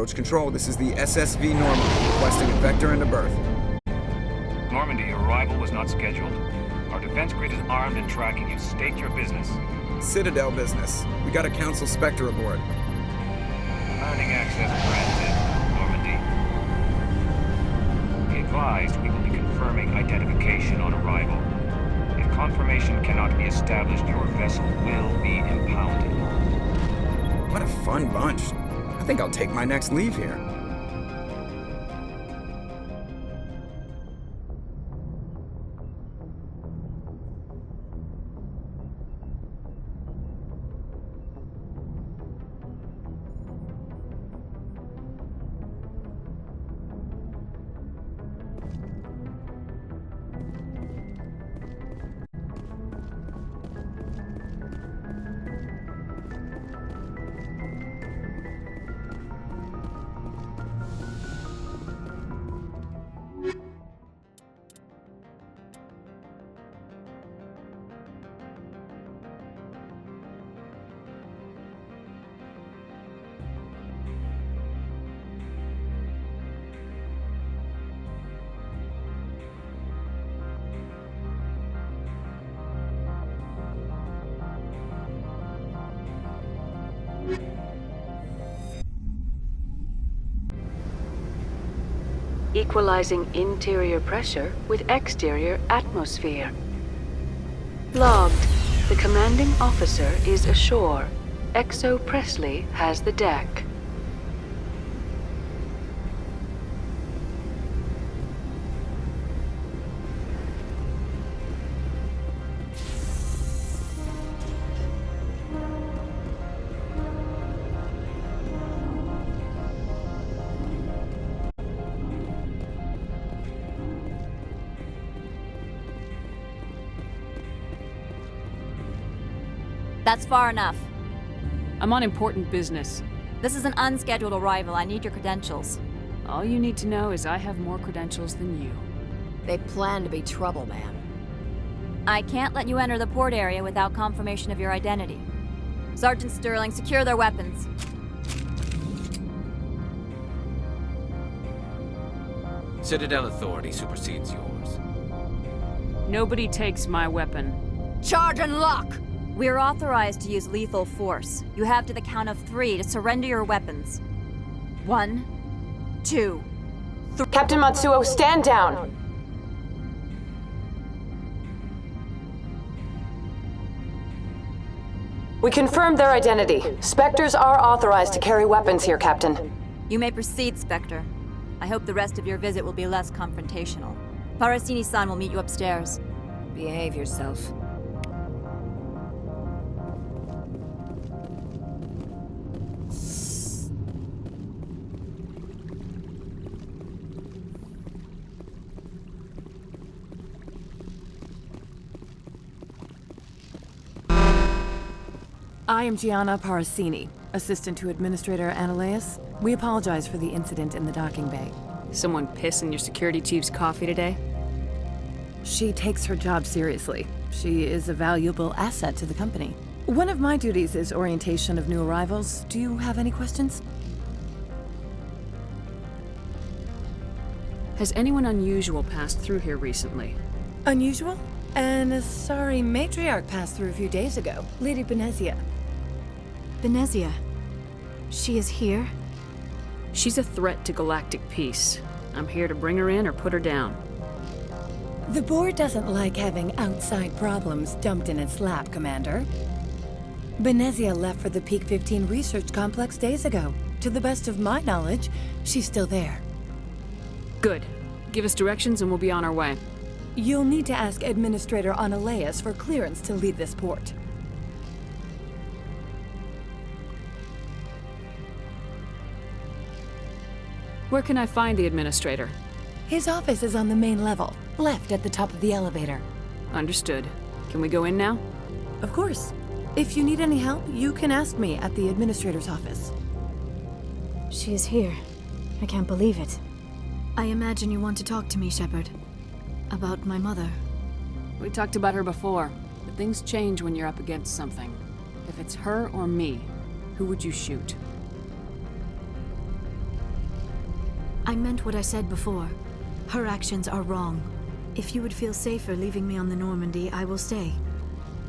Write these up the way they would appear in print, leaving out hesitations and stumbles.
Approach control, this is the SSV Normandy, requesting a vector and a berth. Normandy, your arrival was not scheduled. Our defense grid is armed and tracking you. State your business. Citadel business. We got a Council Spectre aboard. Landing access granted, Normandy. Be advised, we will be confirming identification on arrival. If confirmation cannot be established, your vessel will be impounded. What a fun bunch. I think I'll take my next leave here. Equalizing interior pressure with exterior atmosphere. Logged. The commanding officer is ashore. Exo Presley has the deck. That's far enough. I'm on important business. This is an unscheduled arrival. I need your credentials. All you need to know is I have more credentials than you. They plan to be trouble, man. I can't let you enter the port area without confirmation of your identity. Sergeant Sterling, secure their weapons. Citadel authority supersedes yours. Nobody takes my weapon. Charge and lock! We're authorized to use lethal force. You have to the count of 3 to surrender your weapons. 1, 2, 3. Captain Matsuo, stand down! We confirmed their identity. Spectres are authorized to carry weapons here, Captain. You may proceed, Spectre. I hope the rest of your visit will be less confrontational. Parasini-san will meet you upstairs. Behave yourself. I am Gianna Parasini, assistant to Administrator Ananias. We apologize for the incident in the docking bay. Someone piss in your security chief's coffee today? She takes her job seriously. She is a valuable asset to the company. One of my duties is orientation of new arrivals. Do you have any questions? Has anyone unusual passed through here recently? Unusual? And a sorry matriarch passed through a few days ago. Lady Benezia. Benezia? She is here? She's a threat to galactic peace. I'm here to bring her in or put her down. The board doesn't like having outside problems dumped in its lap, Commander. Benezia left for the Peak 15 research complex days ago. To the best of my knowledge, she's still there. Good. Give us directions and we'll be on our way. You'll need to ask Administrator Ananias for clearance to leave this port. Where can I find the Administrator? His office is on the main level, left at the top of the elevator. Understood. Can we go in now? Of course. If you need any help, you can ask me at the Administrator's office. She is here. I can't believe it. I imagine you want to talk to me, Shepard. About my mother. We talked about her before, but things change when you're up against something. If it's her or me, who would you shoot? I meant what I said before. Her actions are wrong. If you would feel safer leaving me on the Normandy, I will stay.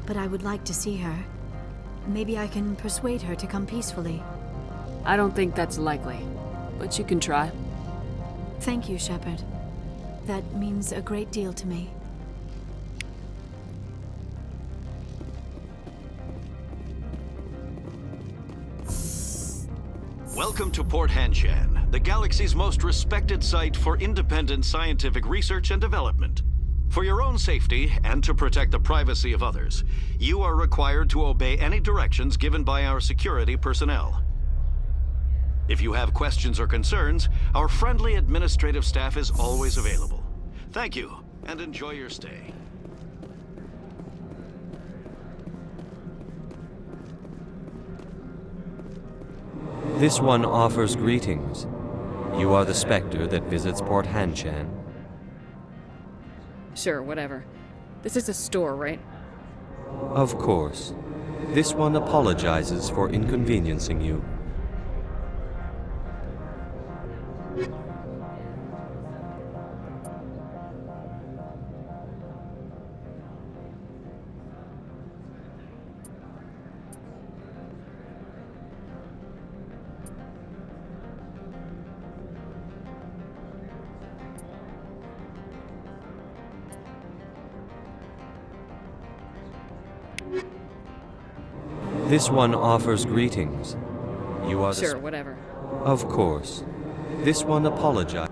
But I would like to see her. Maybe I can persuade her to come peacefully. I don't think that's likely, but you can try. Thank you, Shepard. That means a great deal to me. Welcome to Port Hanshan, the galaxy's most respected site for independent scientific research and development. For your own safety and to protect the privacy of others, you are required to obey any directions given by our security personnel. If you have questions or concerns, our friendly administrative staff is always available. Thank you, and enjoy your stay. This one offers greetings. You are the Spectre that visits Port Hanshan. Sure, whatever. This is a store, right? Of course. This one apologizes for inconveniencing you. This one offers greetings. You are the Sure, whatever. Of course. This one apologizes.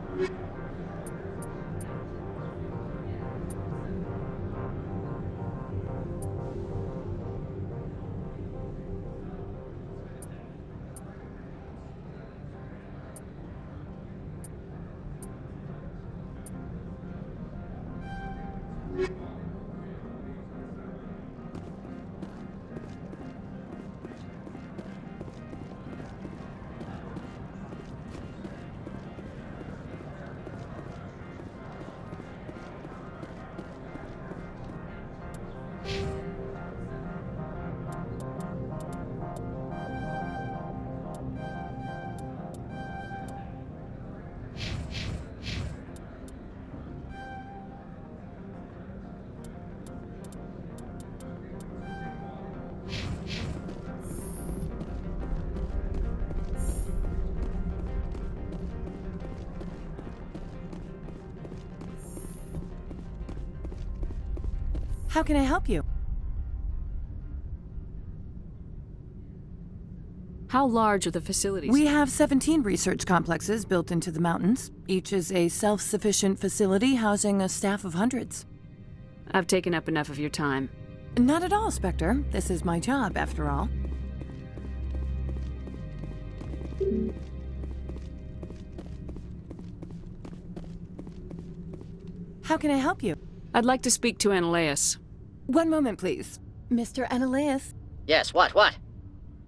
How can I help you? How large are the facilities? We have 17 research complexes built into the mountains. Each is a self-sufficient facility housing a staff of hundreds. I've taken up enough of your time. Not at all, Spectre. This is my job, after all. How can I help you? I'd like to speak to Analeas. One moment, please. Mr. Analeas. Yes, what?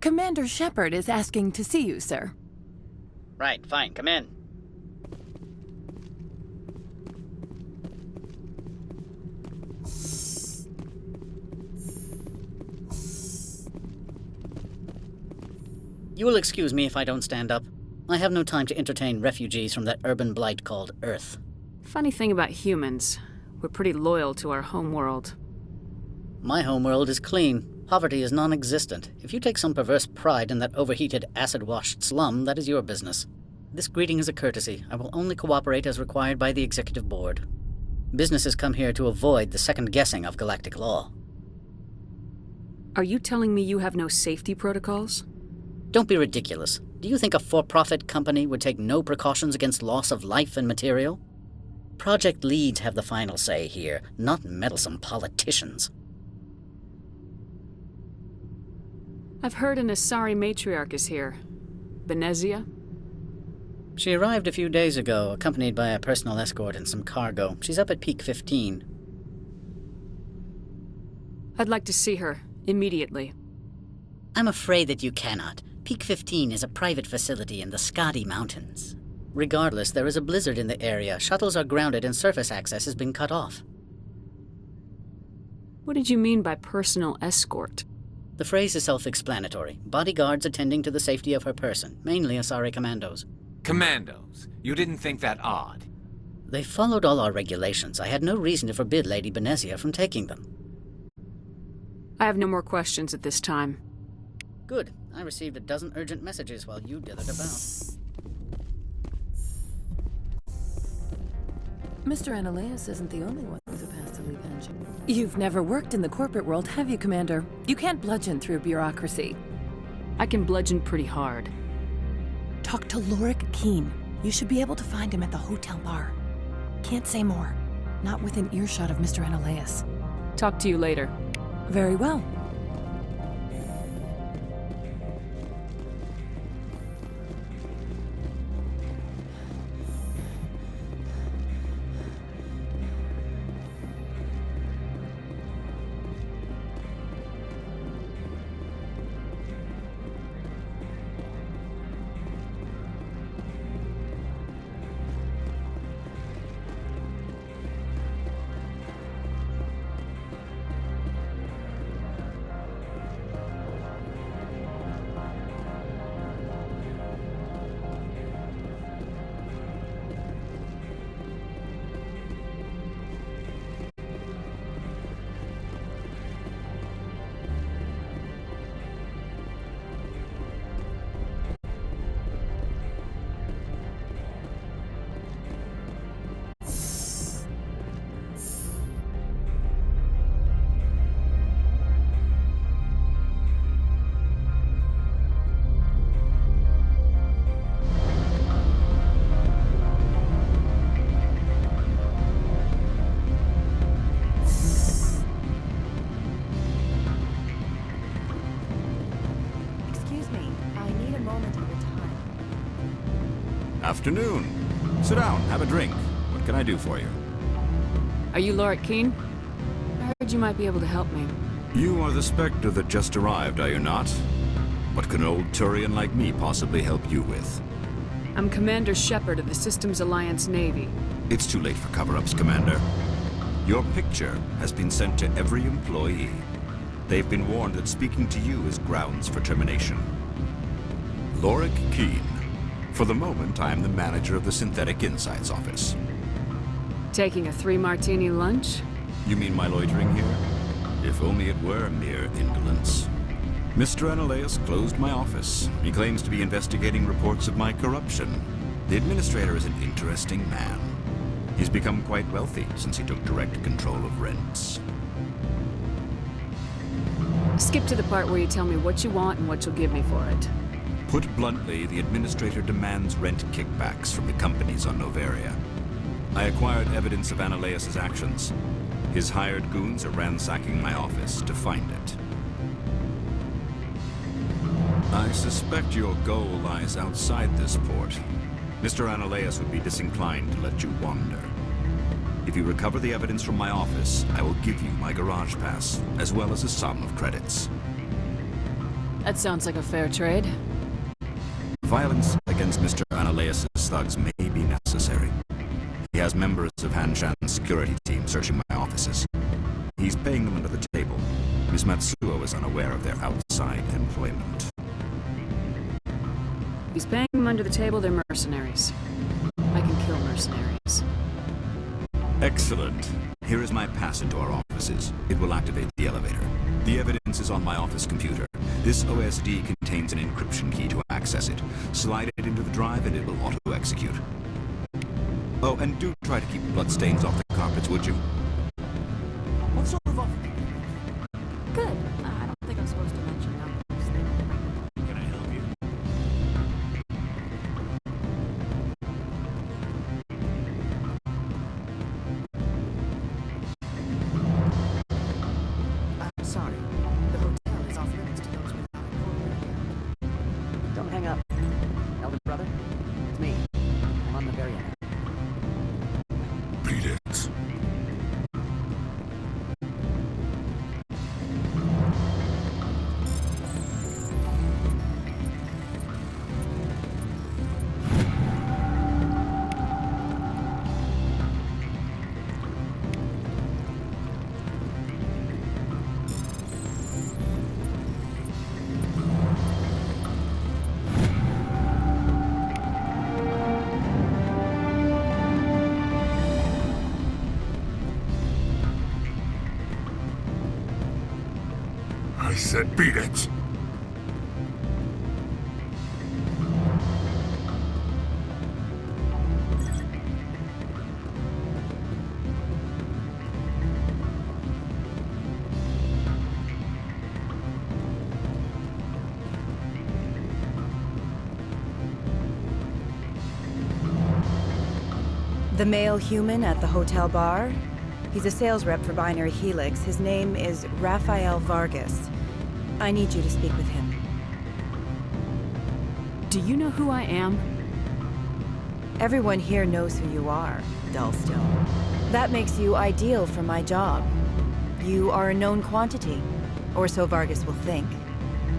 Commander Shepard is asking to see you, sir. Right, fine, come in. You will excuse me if I don't stand up. I have no time to entertain refugees from that urban blight called Earth. Funny thing about humans, we're pretty loyal to our homeworld. My homeworld is clean. Poverty is non-existent. If you take some perverse pride in that overheated, acid-washed slum, that is your business. This greeting is a courtesy. I will only cooperate as required by the Executive Board. Businesses come here to avoid the second-guessing of galactic law. Are you telling me you have no safety protocols? Don't be ridiculous. Do you think a for-profit company would take no precautions against loss of life and material? Project leads have the final say here, not meddlesome politicians. I've heard an Asari matriarch is here. Benezia? She arrived a few days ago, accompanied by a personal escort and some cargo. She's up at Peak 15. I'd like to see her, immediately. I'm afraid that you cannot. Peak 15 is a private facility in the Skadi Mountains. Regardless, there is a blizzard in the area. Shuttles are grounded and surface access has been cut off. What did you mean by personal escort? The phrase is self-explanatory. Bodyguards attending to the safety of her person, mainly Asari commandos. Commandos. You didn't think that odd? They followed all our regulations. I had no reason to forbid Lady Benezia from taking them. I have no more questions at this time. Good. I received a dozen urgent messages while you dithered about. Mr. Ananias isn't the only one who's a past to leave Hanshan. You've never worked in the corporate world, have you, Commander? You can't bludgeon through bureaucracy. I can bludgeon pretty hard. Talk to Lorik Keen. You should be able to find him at the hotel bar. Can't say more. Not within earshot of Mr. Ananias. Talk to you later. Very well. Afternoon. Sit down, have a drink. What can I do for you? Are you Lorik Keen? I heard you might be able to help me. You are the Spectre that just arrived, are you not? What can an old Turian like me possibly help you with? I'm Commander Shepard of the Systems Alliance Navy. It's too late for cover-ups, Commander. Your picture has been sent to every employee. They've been warned that speaking to you is grounds for termination. Lorik Keen. For the moment, I am the manager of the Synthetic Insights Office. Taking a 3-martini lunch? You mean my loitering here? If only it were mere indolence. Mr. Ananias closed my office. He claims to be investigating reports of my corruption. The administrator is an interesting man. He's become quite wealthy since he took direct control of rents. Skip to the part where you tell me what you want and what you'll give me for it. Put bluntly, the administrator demands rent kickbacks from the companies on Noveria. I acquired evidence of Ananias' actions. His hired goons are ransacking my office to find it. I suspect your goal lies outside this port. Mr. Ananias would be disinclined to let you wander. If you recover the evidence from my office, I will give you my garage pass, as well as a sum of credits. That sounds like a fair trade. Violence against Mr. Ananias' thugs may be necessary. He has members of Hanshan's security team searching my offices. He's paying them under the table. Miss Matsuo is unaware of their outside employment. If he's paying them under the table, they're mercenaries. I can kill mercenaries. Excellent. Here is my pass into our offices. It will activate the elevator. The evidence is on my office computer. This OSD contains an encryption key to access it. Slide it into the drive and it will auto-execute. Oh, and do try to keep bloodstains off the carpets, would you? What sort of offer? Good. I don't think I'm supposed to mention numbers. Can I help you? I'm sorry. The hotel is off limits to those without a corporate here. Don't hang up. Elder brother, it's me. I'm on the very end. Greetings. said beat it! The male human at the hotel bar? He's a sales rep for Binary Helix. His name is Rafael Vargas. I need you to speak with him. Do you know who I am? Everyone here knows who you are, dull still. That makes you ideal for my job. You are a known quantity, or so Vargas will think.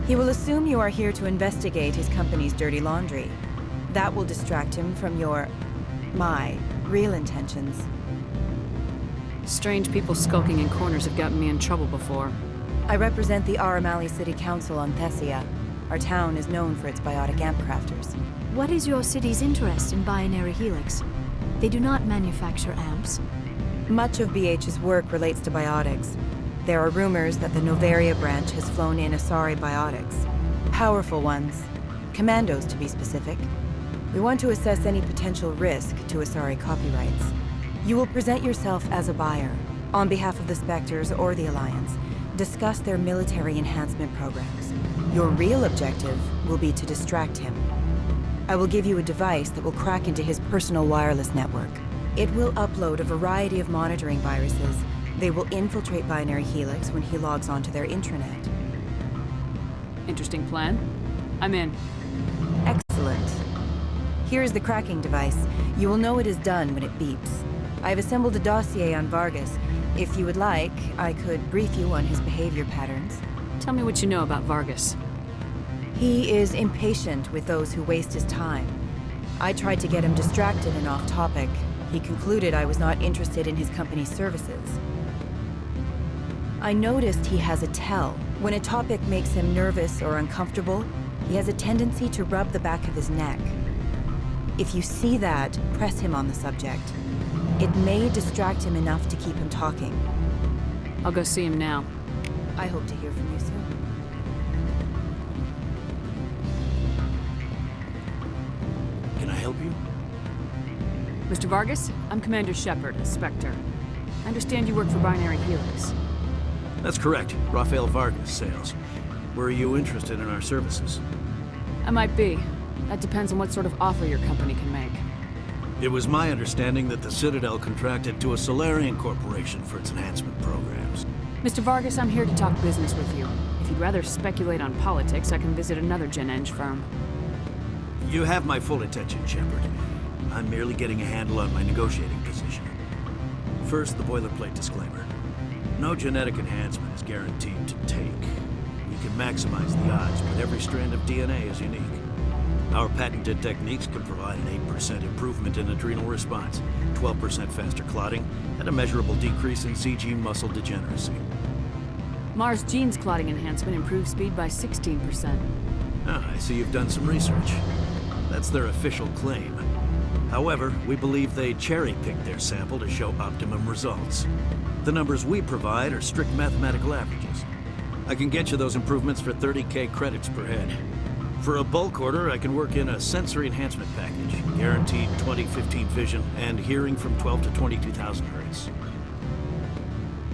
He will assume you are here to investigate his company's dirty laundry. That will distract him from my real intentions. Strange people skulking in corners have gotten me in trouble before. I represent the Aramali City Council on Thessia. Our town is known for its biotic amp crafters. What is your city's interest in Binary Helix? They do not manufacture amps. Much of BH's work relates to biotics. There are rumors that the Novaria branch has flown in Asari biotics. Powerful ones. Commandos, to be specific. We want to assess any potential risk to Asari copyrights. You will present yourself as a buyer, on behalf of the Spectres or the Alliance. Discuss their military enhancement programs. Your real objective will be to distract him. I will give you a device that will crack into his personal wireless network. It will upload a variety of monitoring viruses. They will infiltrate Binary Helix when he logs onto their intranet. Interesting plan. I'm in. Excellent. Here is the cracking device. You will know it is done when it beeps. I have assembled a dossier on Vargas. If you would like, I could brief you on his behavior patterns. Tell me what you know about Vargas. He is impatient with those who waste his time. I tried to get him distracted and off topic. He concluded I was not interested in his company's services. I noticed he has a tell. When a topic makes him nervous or uncomfortable, he has a tendency to rub the back of his neck. If you see that, press him on the subject. It may distract him enough to keep him talking. I'll go see him now. I hope to hear from you soon. Can I help you? Mr. Vargas, I'm Commander Shepard, a Spectre. I understand you work for Binary Helix. That's correct. Rafael Vargas, sales. Were you interested in our services? I might be. That depends on what sort of offer your company can make. It was my understanding that the Citadel contracted to a Solarian corporation for its enhancement programs. Mr. Vargas, I'm here to talk business with you. If you'd rather speculate on politics, I can visit another Gen Eng firm. You have my full attention, Shepard. I'm merely getting a handle on my negotiating position. First, the boilerplate disclaimer. No genetic enhancement is guaranteed to take. We can maximize the odds, but every strand of DNA is unique. Our patented techniques can provide an 8% improvement in adrenal response, 12% faster clotting, and a measurable decrease in CG muscle degeneracy. Mars Gene's clotting enhancement improves speed by 16%. Ah, I see you've done some research. That's their official claim. However, we believe they cherry-picked their sample to show optimum results. The numbers we provide are strict mathematical averages. I can get you those improvements for 30K credits per head. For a bulk order, I can work in a sensory enhancement package, guaranteed 20/15 vision, and hearing from 12 to 22,000 hertz.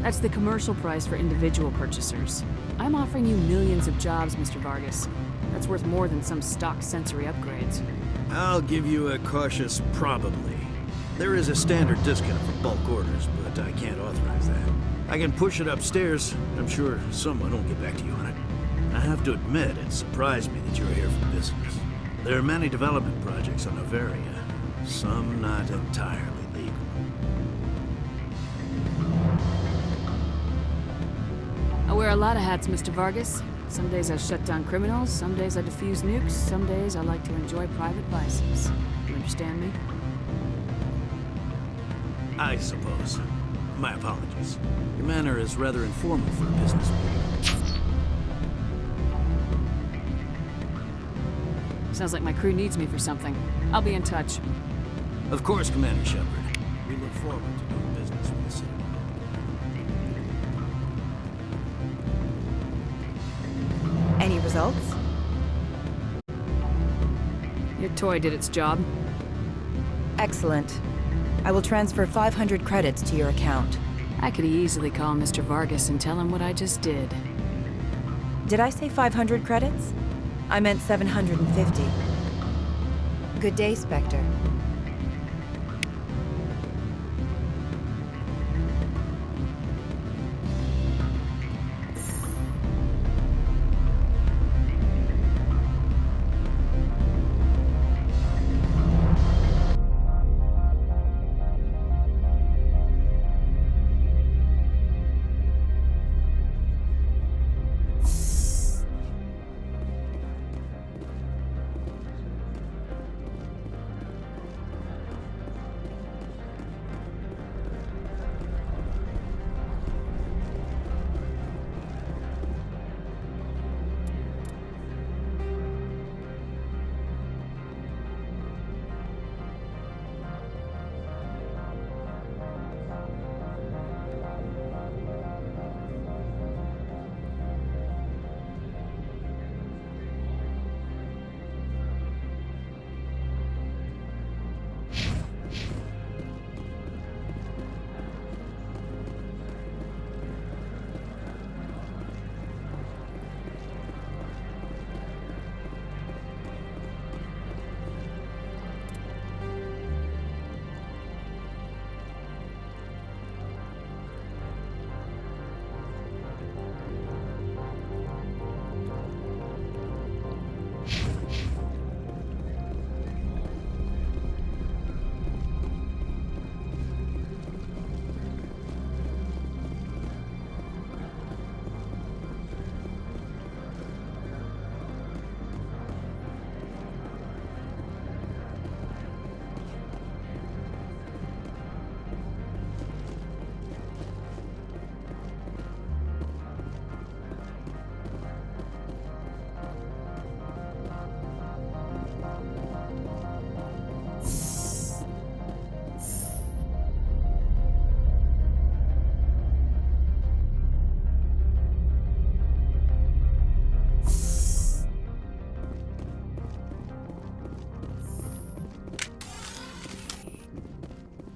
That's the commercial price for individual purchasers. I'm offering you millions of jobs, Mr. Vargas. That's worth more than some stock sensory upgrades. I'll give you a cautious probably. There is a standard discount for bulk orders, but I can't authorize that. I can push it upstairs. I'm sure someone will get back to you on it. I have to admit, it surprised me that you're here for business. There are many development projects on Novaria, some not entirely legal. I wear a lot of hats, Mr. Vargas. Some days I shut down criminals, some days I defuse nukes, some days I like to enjoy private vices. You understand me? I suppose. My apologies. Your manner is rather informal for a business meeting. Sounds like my crew needs me for something. I'll be in touch. Of course, Commander Shepard. We look forward to doing business with the city. results? Your toy did its job. Excellent. I will transfer 500 credits to your account. I could easily call Mr. Vargas and tell him what I just did. Did I say 500 credits? I meant 750. Good day, Spectre.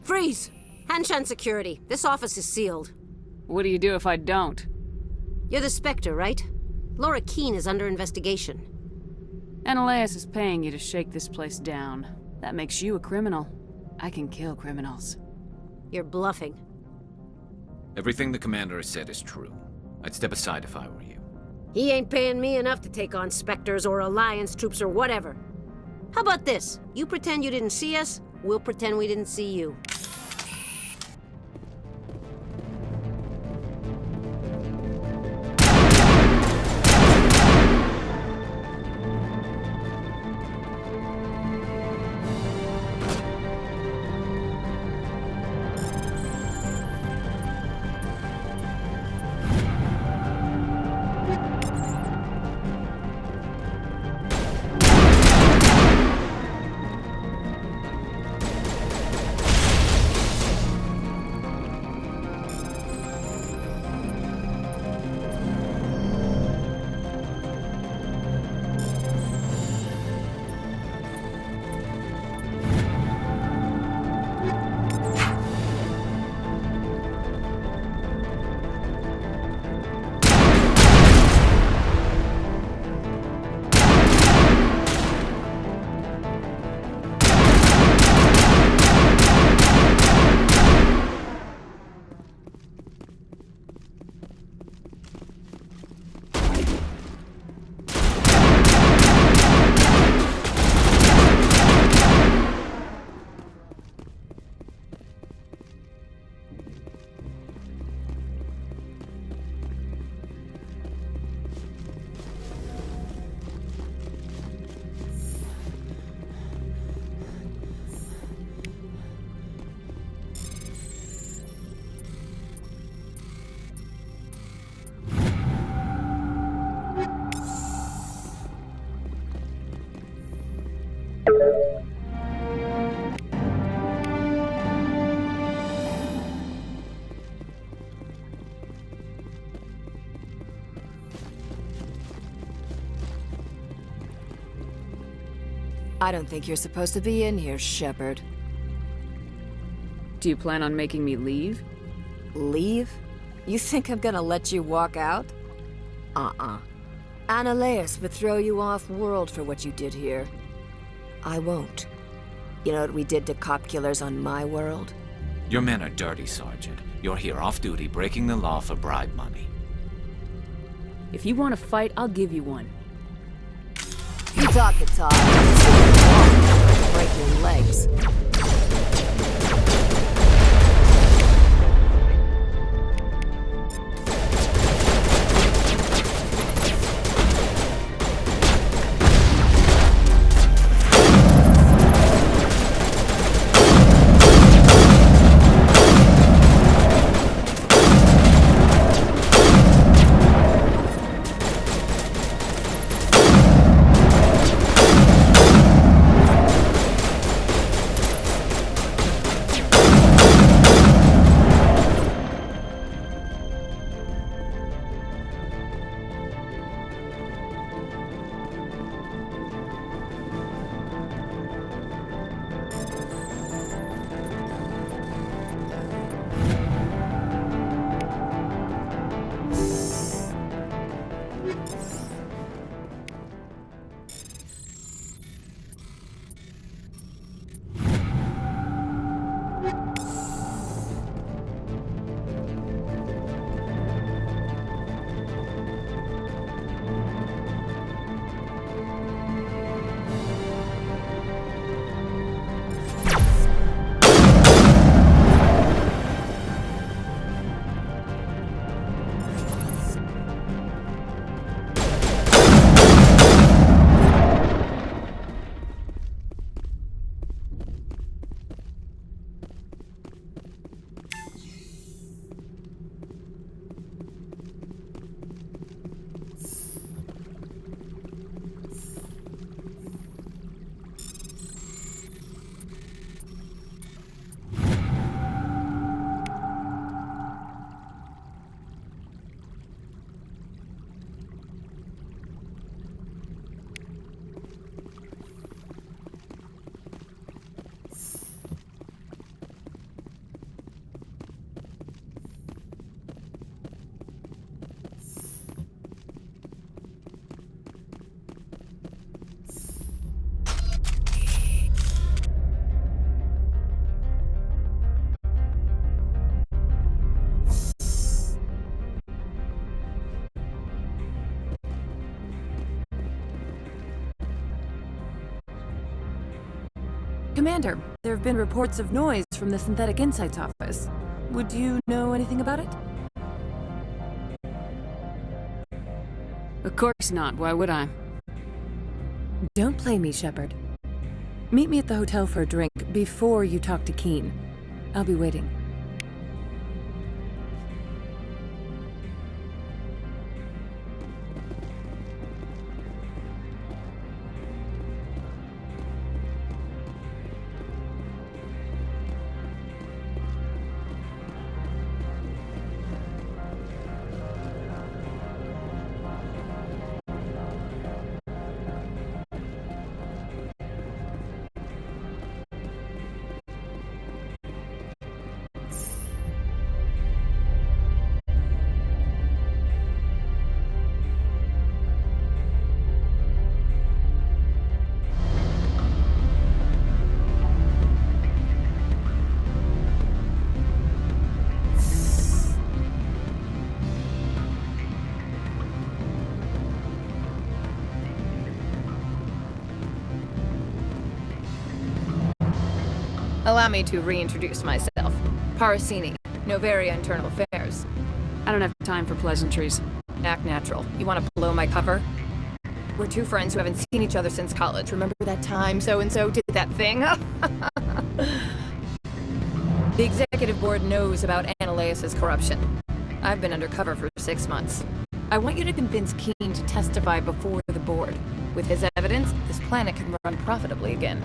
Freeze! Hanshan security. This office is sealed. What do you do if I don't? You're the Spectre, right? Laura Keene is under investigation. Ananias is paying you to shake this place down. That makes you a criminal. I can kill criminals. You're bluffing. Everything the commander has said is true. I'd step aside if I were you. He ain't paying me enough to take on Spectres or Alliance troops or whatever. How about this? You pretend you didn't see us, we'll pretend we didn't see you. I don't think you're supposed to be in here, Shepard. Do you plan on making me leave? Leave? You think I'm gonna let you walk out? Annaleus would throw you off-world for what you did here. I won't. You know what we did to cop killers on my world? Your men are dirty, Sergeant. You're here off-duty, breaking the law for bribe money. If you want to fight, I'll give you one. You talk the talk. Break your legs. Commander, there have been reports of noise from the Synthetic Insights office. Would you know anything about it? Of course not. Why would I? Don't play me, Shepard. Meet me at the hotel for a drink before you talk to Keen. I'll be waiting. Allow me to reintroduce myself. Parasini, Novaria Internal Affairs. I don't have time for pleasantries. Act natural. You want to blow my cover? We're two friends who haven't seen each other since college. Remember that time so-and-so did that thing? The executive board knows about Annaleus' corruption. I've been undercover for 6 months. I want you to convince Keen to testify before the board. With his evidence, this planet can run profitably again.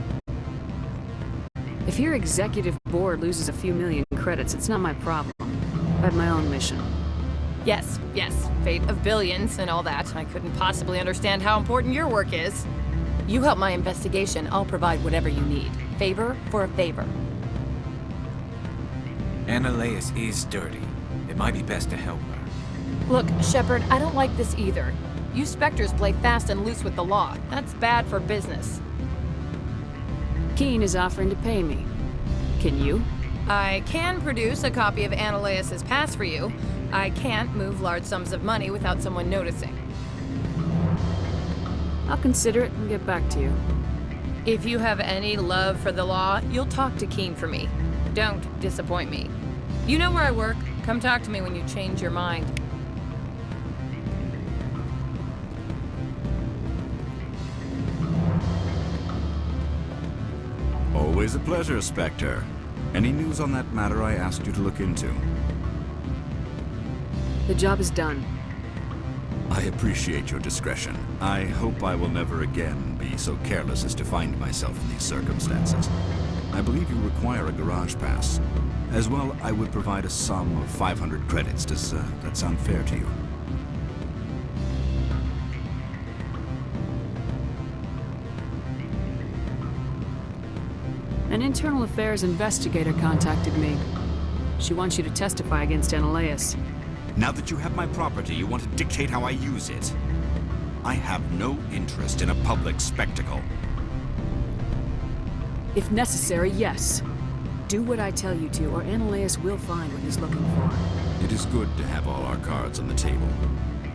If your executive board loses a few million credits, it's not my problem. I have my own mission. Yes, fate of billions and all that. I couldn't possibly understand how important your work is. You help my investigation, I'll provide whatever you need. Favor for a favor. Annaleas is dirty. It might be best to help her. Look, Shepard, I don't like this either. You Spectres play fast and loose with the law. That's bad for business. Keen is offering to pay me. Can you? I can produce a copy of Annaleas' pass for you. I can't move large sums of money without someone noticing. I'll consider it and get back to you. If you have any love for the law, you'll talk to Keen for me. Don't disappoint me. You know where I work. Come talk to me when you change your mind. Always a pleasure, Spectre. Any news on that matter I asked you to look into? The job is done. I appreciate your discretion. I hope I will never again be so careless as to find myself in these circumstances. I believe you require a garage pass. As well, I would provide a sum of 500 credits. Does that sound fair to you? An internal affairs investigator contacted me. She wants you to testify against Annaleas. Now that you have my property, you want to dictate how I use it. I have no interest in a public spectacle. If necessary, yes. Do what I tell you to, or Annaleas will find what he's looking for. It is good to have all our cards on the table.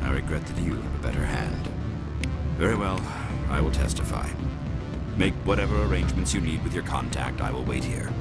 I regret that you have a better hand. Very well, I will testify. Make whatever arrangements you need with your contact. I will wait here.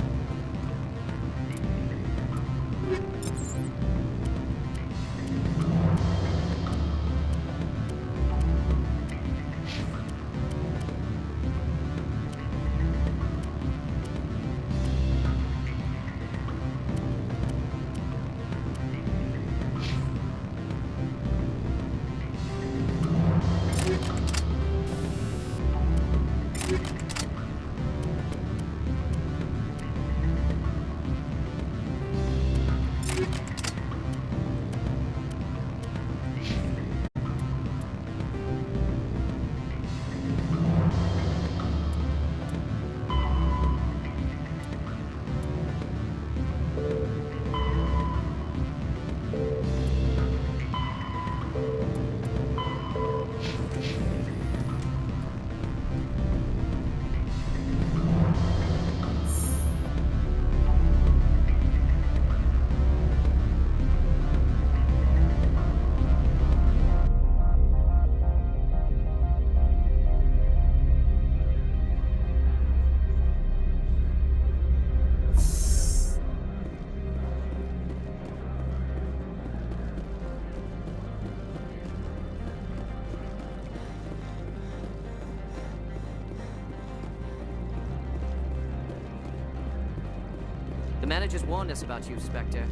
The managers warned us about you, Spectre.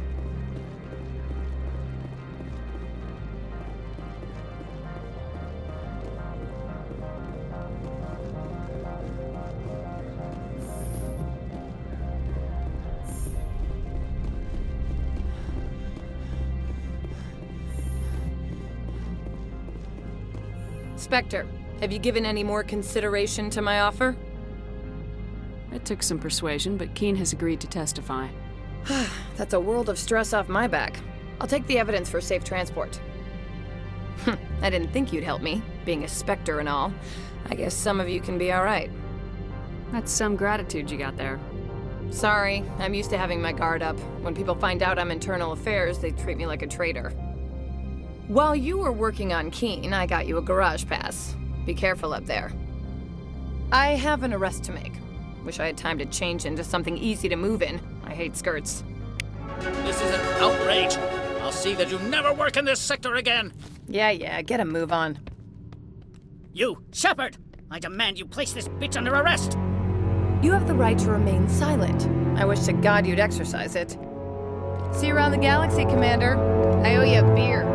Spectre, have you given any more consideration to my offer? It took some persuasion, but Keen has agreed to testify. That's a world of stress off my back. I'll take the evidence for safe transport. I didn't think you'd help me, being a Spectre and all. I guess some of you can be alright. That's some gratitude you got there. Sorry, I'm used to having my guard up. When people find out I'm internal affairs, they treat me like a traitor. While you were working on Keen, I got you a garage pass. Be careful up there. I have an arrest to make. Wish I had time to change into something easy to move in. I hate skirts. This is an outrage. I'll see that you never work in this sector again. Yeah, get a move on. You, Shepard! I demand you place this bitch under arrest! You have the right to remain silent. I wish to God you'd exercise it. See you around the galaxy, Commander. I owe you a beer.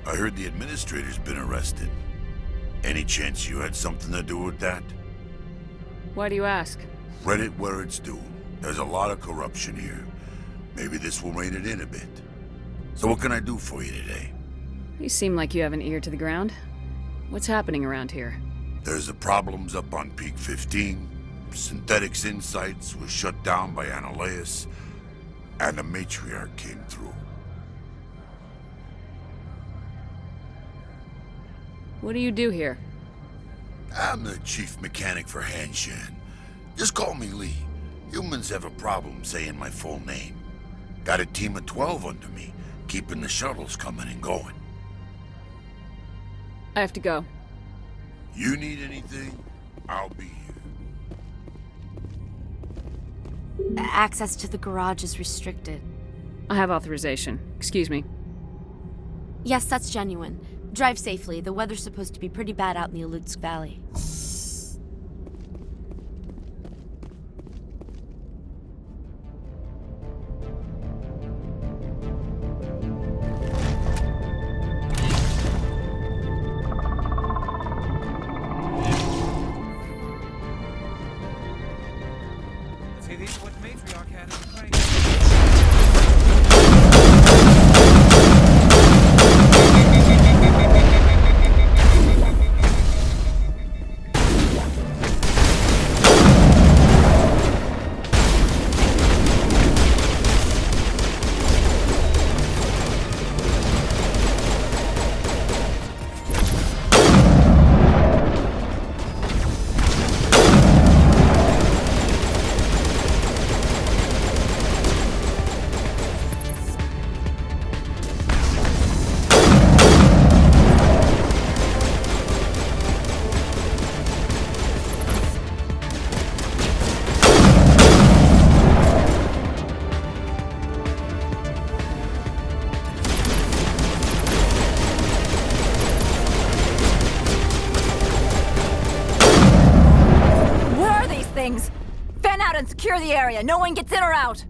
I heard the administrator's been arrested. Any chance you had something to do with that? Why do you ask? Read it where it's due. There's a lot of corruption here. Maybe this will rein it in a bit. So what can I do for you today? You seem like you have an ear to the ground. What's happening around here? There's the problems up on Peak 15. Synthetics Insights was shut down by Ananias. And the matriarch came through. What do you do here? I'm the chief mechanic for Hanshan. Just call me Lee. Humans have a problem saying my full name. Got a team of 12 under me, keeping the shuttles coming and going. I have to go. You need anything, I'll be here. Access to the garage is restricted. I have authorization. Excuse me. Yes, that's genuine. Drive safely. The weather's supposed to be pretty bad out in the Alutsk Valley. See, these are what the matriarch had in the crate. Fan out and secure the area. No one gets in or out.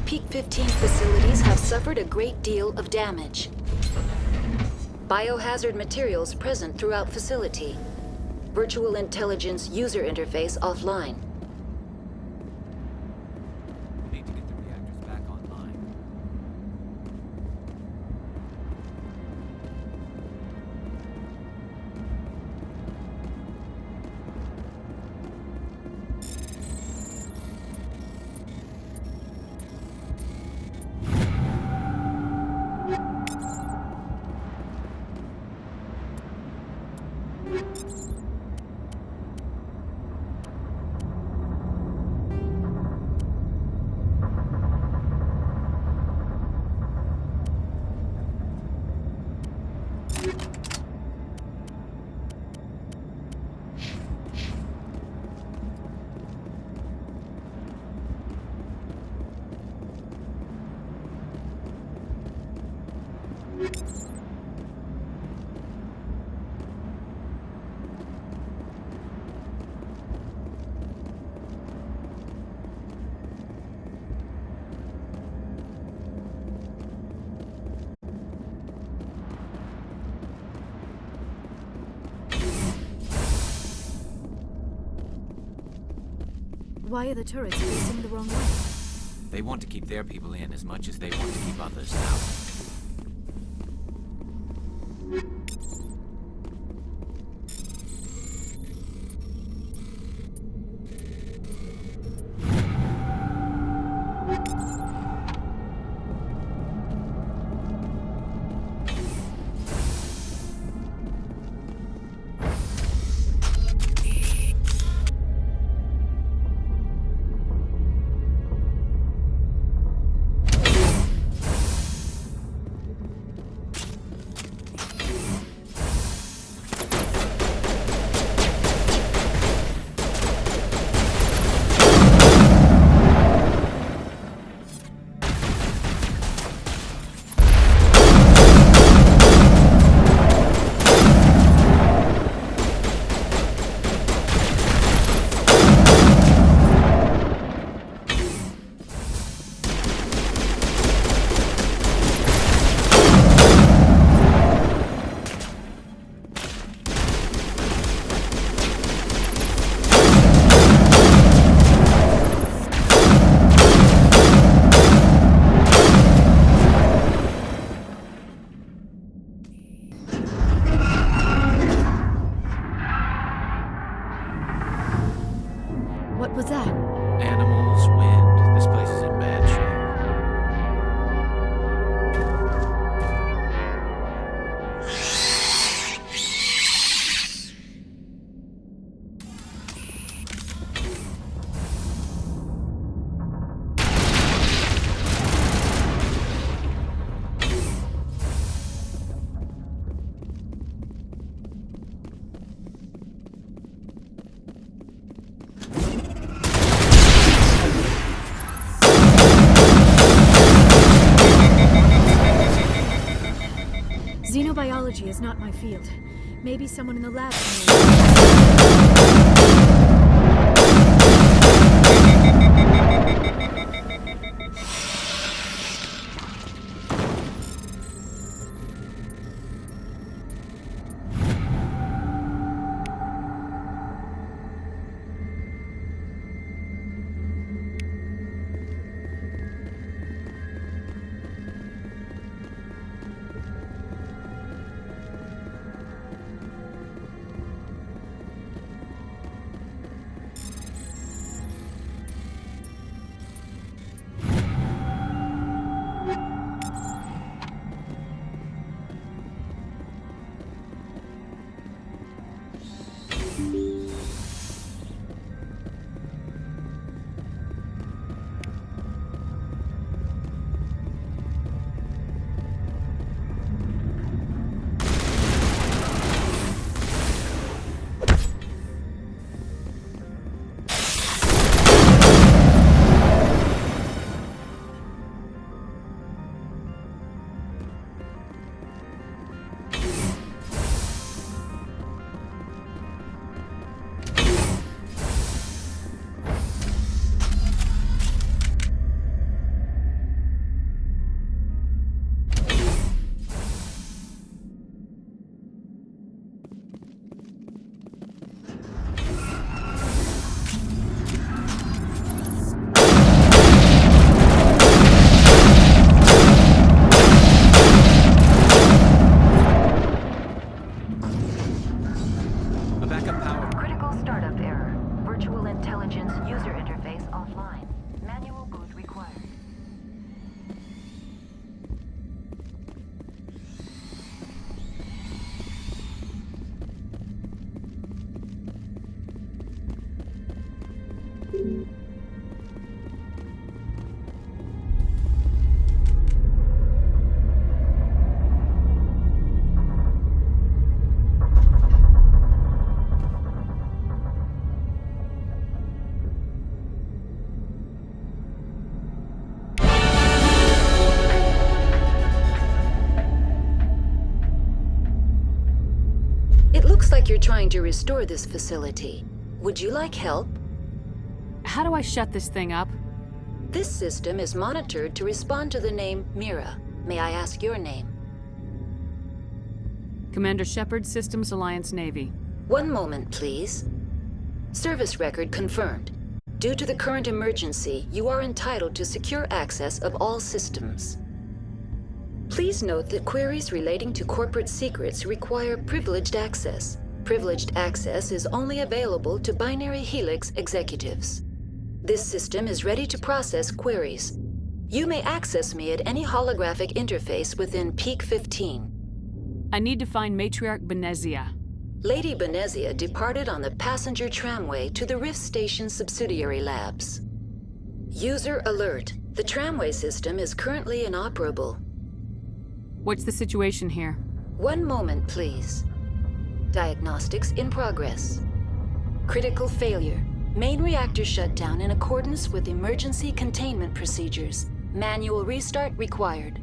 Peak 15 facilities have suffered a great deal of damage. Biohazard materials present throughout facility. Virtual intelligence user interface offline. Need to get the reactors back online. Why are the turrets facing the wrong way? They want to keep their people in as much as they want to keep others out. What was that? Animals, wind. This place is in bad shape. Xenobiology is not my field. Maybe someone in the lab can. trying to restore this facility. Would you like help? How do I shut this thing up? This system is monitored to respond to the name Mira. May I ask your name? Commander Shepard, Systems Alliance Navy. One moment, please. Service record confirmed. Due to the current emergency, you are entitled to secure access of all systems. Please note that queries relating to corporate secrets require privileged access. Privileged access is only available to Binary Helix executives. This system is ready to process queries. You may access me at any holographic interface within Peak 15. I need to find Matriarch Benezia. Lady Benezia departed on the passenger tramway to the Rift Station subsidiary labs. User alert. The tramway system is currently inoperable. What's the situation here? One moment, please. Diagnostics in progress. Critical failure. Main reactor shutdown in accordance with emergency containment procedures. Manual restart required.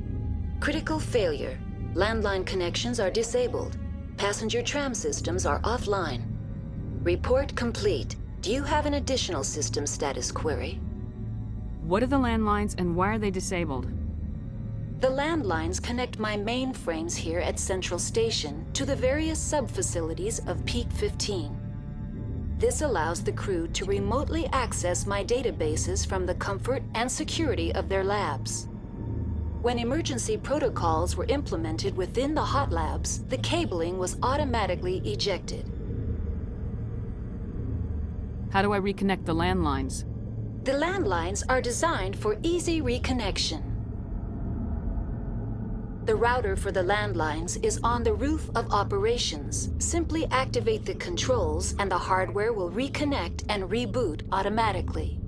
Critical failure. Landline connections are disabled. Passenger tram systems are offline. Report complete. Do you have an additional system status query? What are the landlines and why are they disabled? The landlines connect my mainframes here at Central Station to the various sub-facilities of Peak 15. This allows the crew to remotely access my databases from the comfort and security of their labs. When emergency protocols were implemented within the hot labs, the cabling was automatically ejected. How do I reconnect the landlines? The landlines are designed for easy reconnection. The router for the landlines is on the roof of operations. Simply activate the controls and the hardware will reconnect and reboot automatically.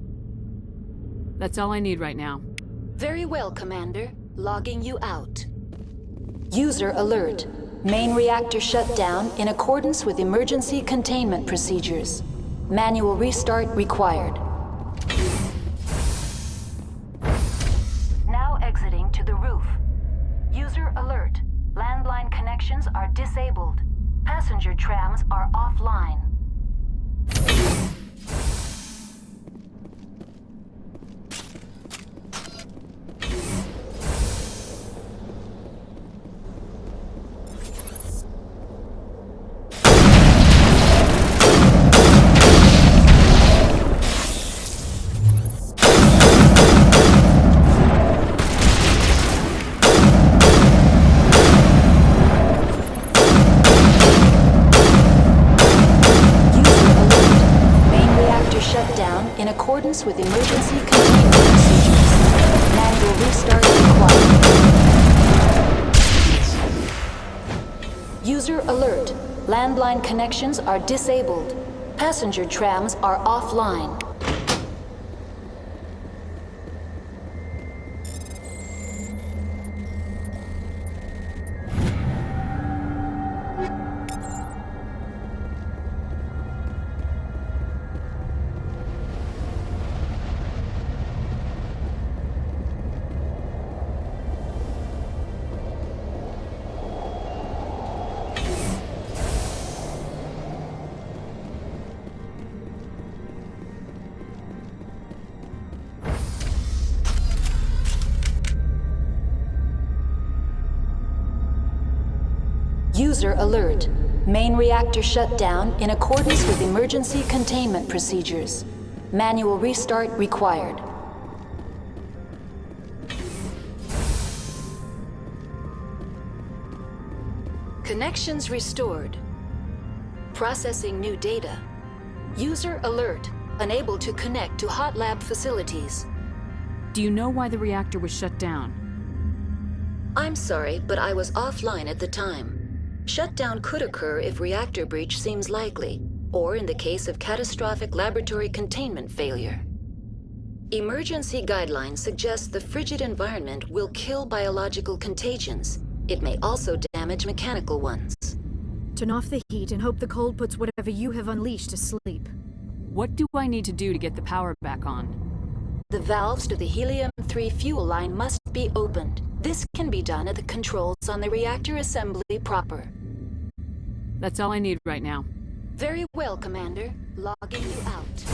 That's all I need right now. Very well, Commander. Logging you out. User alert. Main reactor shut down in accordance with emergency containment procedures. Manual restart required. Now exiting to the roof. User alert. Landline connections are disabled. Passenger trams are offline. In accordance with emergency containment procedures. Manual restart required. User alert. Landline connections are disabled. Passenger trams are offline. User alert. Main reactor shut down in accordance with emergency containment procedures. Manual restart required. Connections restored. Processing new data. User alert. Unable to connect to hot lab facilities. Do you know why the reactor was shut down? I'm sorry, but I was offline at the time. Shutdown could occur if reactor breach seems likely, or in the case of catastrophic laboratory containment failure. Emergency guidelines suggest the frigid environment will kill biological contagions. It may also damage mechanical ones. Turn off the heat and hope the cold puts whatever you have unleashed to sleep. What do I need to do to get the power back on? The valves to the helium-3 fuel line must be opened. This can be done at the controls on the reactor assembly proper. That's all I need right now. Very well, Commander. Logging you out.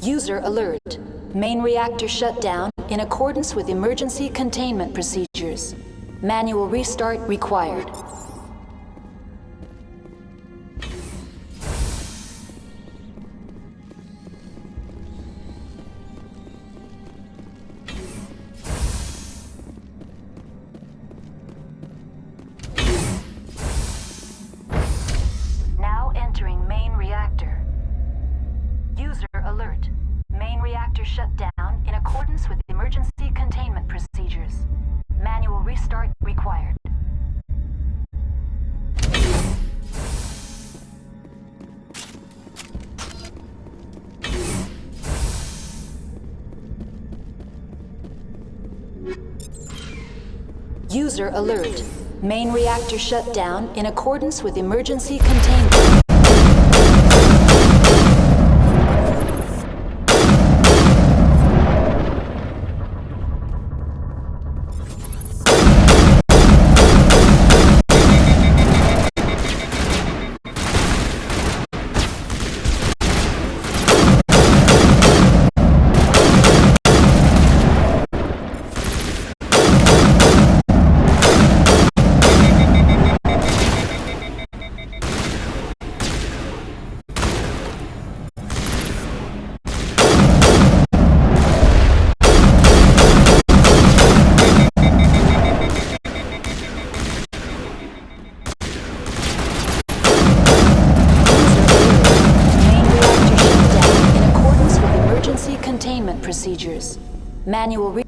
User alert. Main reactor shut down in accordance with emergency containment procedures. Manual restart required. Now entering main reactor. User alert. Main reactor shut down in accordance with emergency containment procedures. Manual restart required. User alert. Main reactor shut down in accordance with emergency containment. Containment procedures. Manual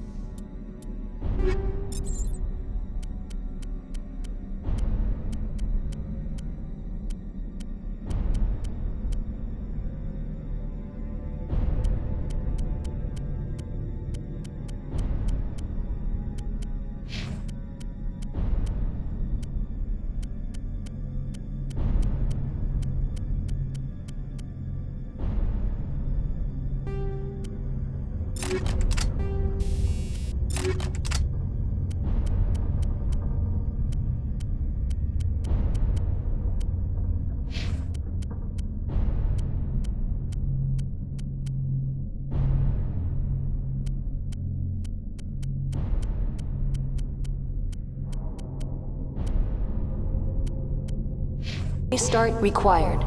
restart required.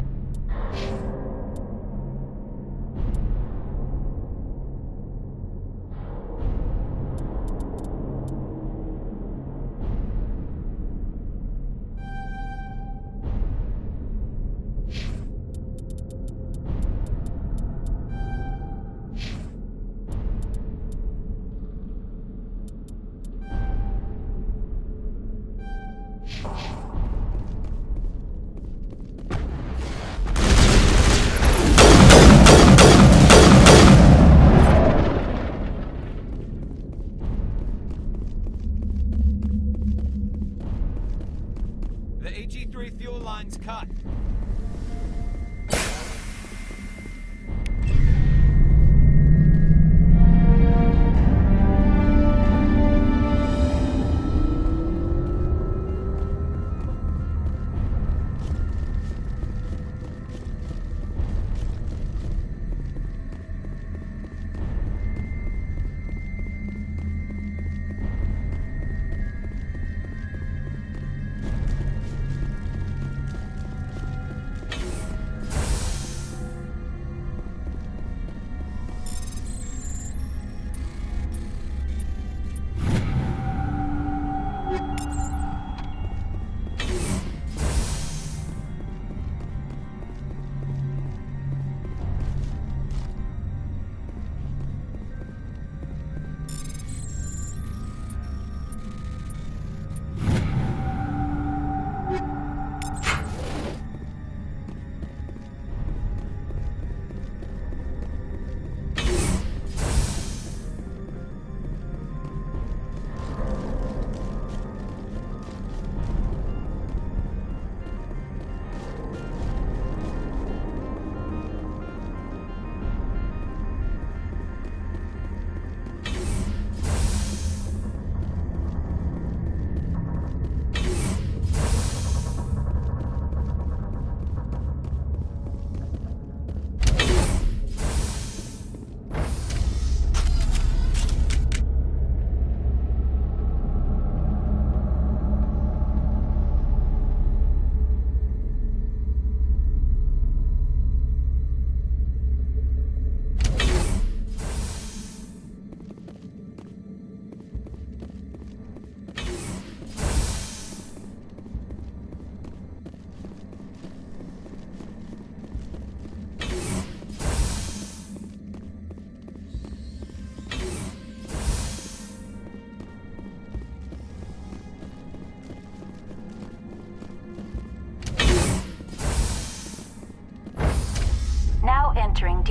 The AG-3 fuel line's cut.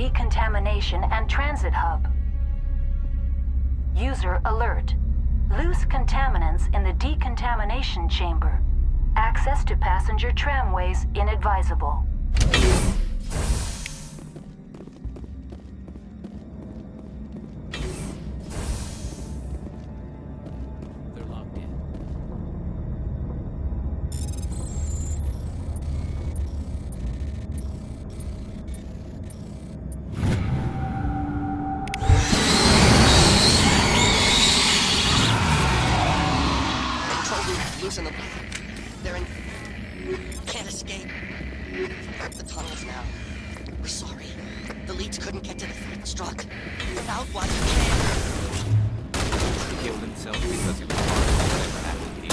decontamination and transit hub. User alert. Loose contaminants in the decontamination chamber. Access to passenger tramways inadvisable. They're locked in. Control room, loosen them. They're in... Can't escape. The tunnels now. We're sorry. The leads couldn't get to the third strut. Without one, you can't. He killed himself because he was part of whatever happened here.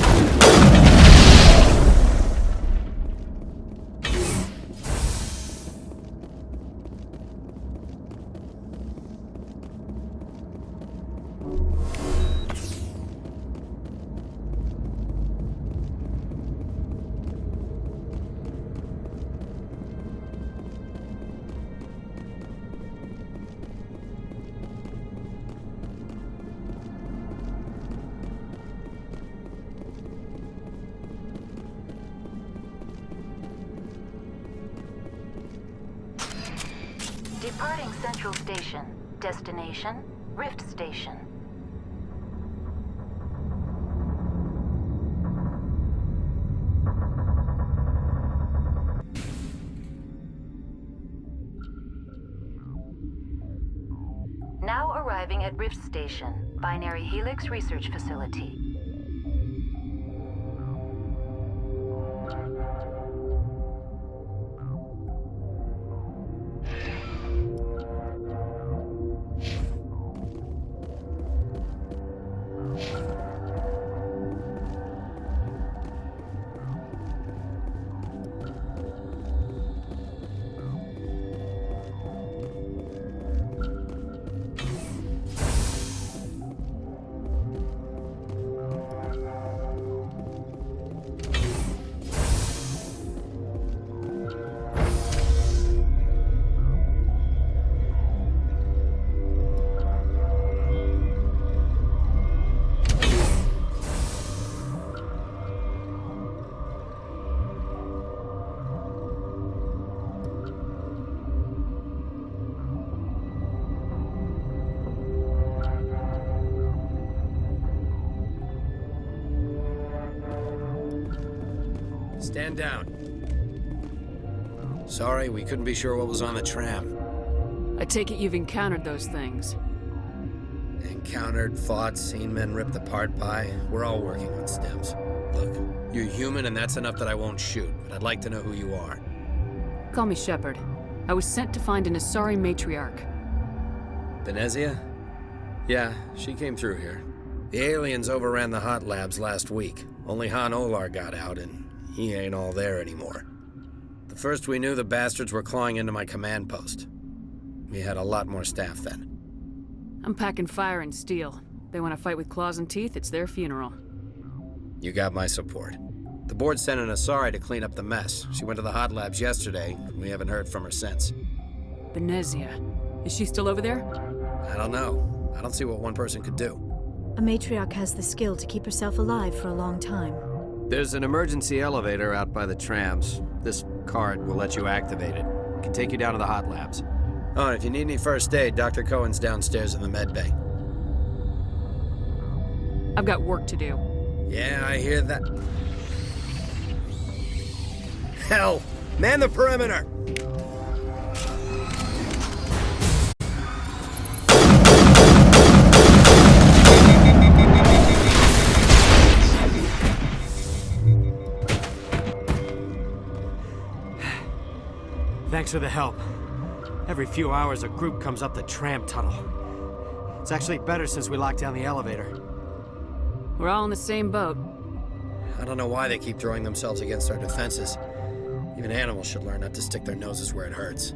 Departing Central Station. Destination, Rift Station. Now arriving at Rift Station, Binary Helix Research Facility. Stand down. Sorry, we couldn't be sure what was on the tram. I take it you've encountered those things. Encountered, fought, seen men ripped apart by. We're all working on stems. Look, you're human and that's enough that I won't shoot, but I'd like to know who you are. Call me Shepard. I was sent to find an Asari matriarch. Venezia? Yeah, she came through here. The aliens overran the hot labs last week. Only Han Olar got out, and he ain't all there anymore. The first we knew, the bastards were clawing into my command post. We had a lot more staff then. I'm packing fire and steel. They want to fight with claws and teeth, it's their funeral. You got my support. The board sent an Asari to clean up the mess. She went to the hot labs yesterday. We haven't heard from her since. Venezia. Is she still over there? I don't know. I don't see what one person could do. A matriarch has the skill to keep herself alive for a long time. There's an emergency elevator out by the trams. This card will let you activate it. It can take you down to the hot labs. Oh, and if you need any first aid, Dr. Cohen's downstairs in the med bay. I've got work to do. Yeah, I hear that. Hell! Man the perimeter! Thanks for the help. Every few hours, a group comes up the tram tunnel. It's actually better since we locked down the elevator. We're all in the same boat. I don't know why they keep throwing themselves against our defenses. Even animals should learn not to stick their noses where it hurts.